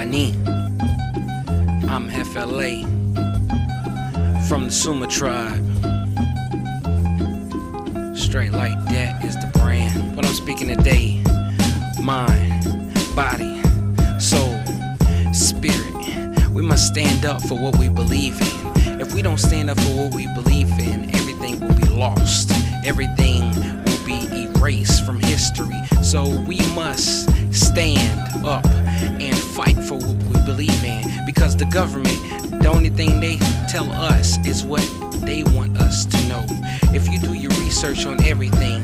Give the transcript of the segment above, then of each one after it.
Ani. I'm FLA from the Suma tribe. Straight like that is the brand. What I'm speaking today, mind, body, soul, spirit. We must stand up for what we believe in. If we don't stand up for what we believe in, everything will be lost. Everything will be erased from history. So we must stand up and fight for what we believe in, because the government, the only thing they tell us is what they want us to know. If you do your research on everything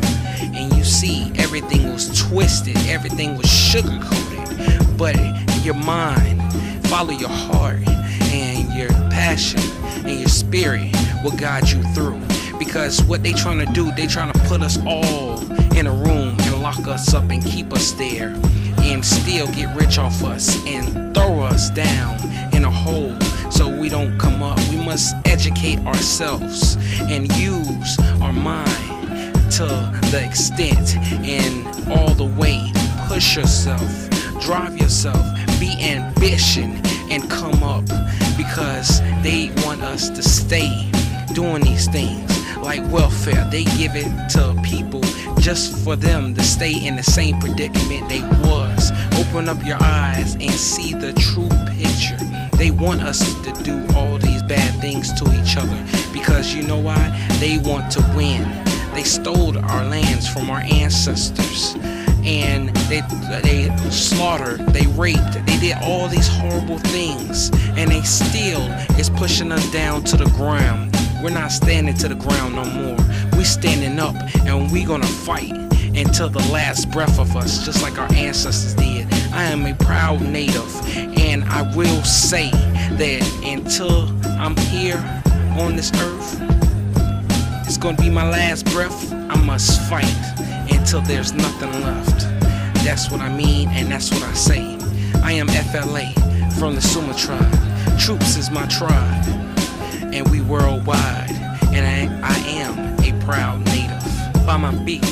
and you see everything was twisted, everything was sugar coated, but your mind, follow your heart and your passion and your spirit will guide you through. Because what they trying to do, they trying to put us all in a room and lock us up and keep us there and still get rich off us and throw us down in a hole so we don't come up. We must educate ourselves and use our mind to the extent and all the way. Push yourself, drive yourself, be ambition and come up, because they want us to stay doing these things like welfare. They give it to people just for them to stay in the same predicament they was. Open up your eyes and see the true picture. They want us to do all these bad things to each other because you know why? They want to win. They stole our lands from our ancestors and they slaughtered, they raped, they did all these horrible things, and they still is pushing us down to the ground. We're not standing to the ground no more. We standing up and we gonna fight until the last breath of us, just like our ancestors did. I am a proud native, and I will say that until I'm here on this earth, it's gonna be my last breath. I must fight until there's nothing left. That's what I mean, and that's what I say. I am FLA from the Suma tribe. Troops is my tribe, and we worldwide, and I am a proud native. By my beat.